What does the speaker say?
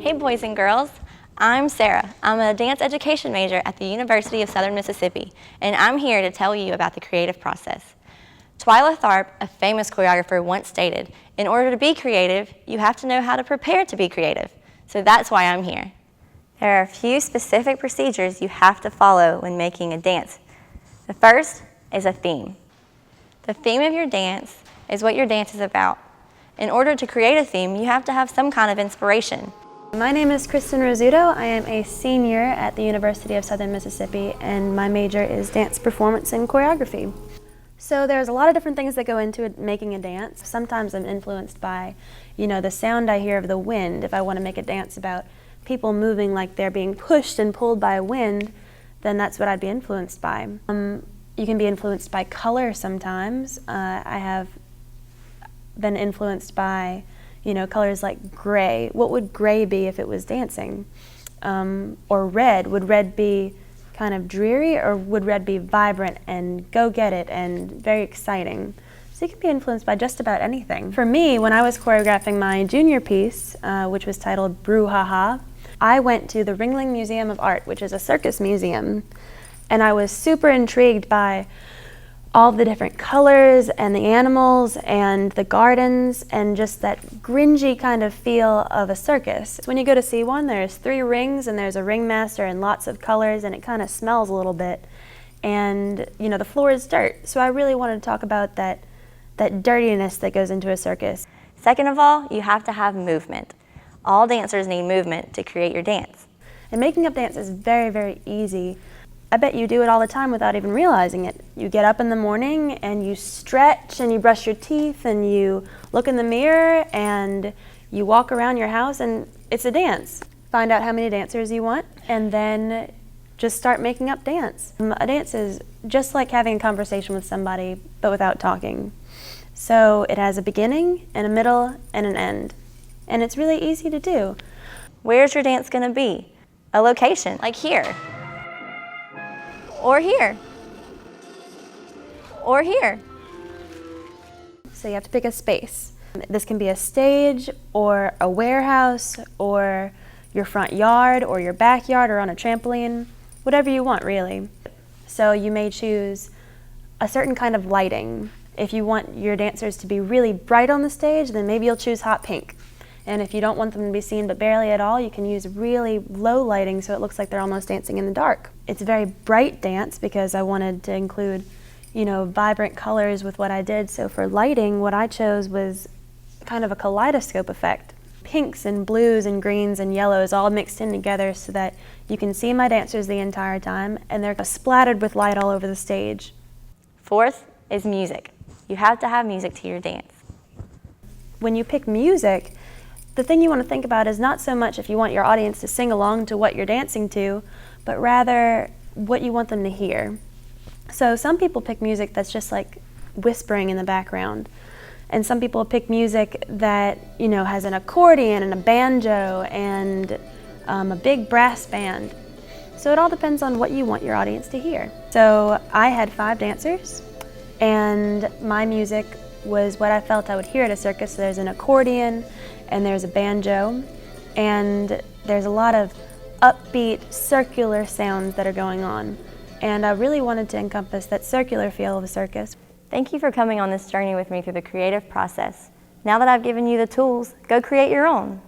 Hey boys and girls, I'm Sarah. I'm a dance education major at the University of Southern Mississippi, and I'm here to tell you about the creative process. Twyla Tharp, a famous choreographer, once stated, in order to be creative, you have to know how to prepare to be creative. So that's why I'm here. There are a few specific procedures you have to follow when making a dance. The first is a theme. The theme of your dance is what your dance is about. In order to create a theme, you have to have some kind of inspiration. My name is Kristen. I am a senior at the University of Southern Mississippi, and my major is dance performance and choreography. So there's a lot of different things that go into making a dance. Sometimes I'm influenced by, the sound I hear of the wind. If I want to make a dance about people moving like they're being pushed and pulled by a wind, then that's what I'd be influenced by. You can be influenced by color sometimes. I have been influenced by colors like gray. What would gray be if it was dancing? Or red. Would red be kind of dreary, or would red be vibrant and go get it and very exciting? So you can be influenced by just about anything. For me, when I was choreographing my junior piece, which was titled Brouhaha, I went to the Ringling Museum of Art, which is a circus museum, and I was super intrigued by all the different colors and the animals and the gardens and just that grungy kind of feel of a circus. When you go to see one, there's 3 rings and there's a ringmaster and lots of colors, and it kind of smells a little bit. And the floor is dirt. So I really wanted to talk about that dirtiness that goes into a circus. Second of all, you have to have movement. All dancers need movement to create your dance. And making up dance is very, very easy. I bet you do it all the time without even realizing it. You get up in the morning and you stretch and you brush your teeth and you look in the mirror and you walk around your house, and it's a dance. Find out how many dancers you want and then just start making up dance. A dance is just like having a conversation with somebody but without talking. So it has a beginning and a middle and an end. And it's really easy to do. Where's your dance gonna be? A location, like here. Or here. Or here. So you have to pick a space. This can be a stage or a warehouse or your front yard or your backyard or on a trampoline, whatever you want really. So you may choose a certain kind of lighting. If you want your dancers to be really bright on the stage, then maybe you'll choose hot pink. And if you don't want them to be seen but barely at all, you can use really low lighting so it looks like they're almost dancing in the dark. It's a very bright dance because I wanted to include, vibrant colors with what I did. So for lighting, what I chose was kind of a kaleidoscope effect. Pinks and blues and greens and yellows all mixed in together so that you can see my dancers the entire time, and they're splattered with light all over the stage. Fourth is music. You have to have music to your dance. When you pick music, the thing you want to think about is not so much if you want your audience to sing along to what you're dancing to, but rather what you want them to hear. So some people pick music that's just like whispering in the background. And some people pick music that, has an accordion and a banjo and a big brass band. So it all depends on what you want your audience to hear. So I had 5 dancers, and my music was what I felt I would hear at a circus. So there's an accordion, and there's a banjo, and there's a lot of upbeat circular sounds that are going on. And I really wanted to encompass that circular feel of a circus. Thank you for coming on this journey with me through the creative process. Now that I've given you the tools, go create your own.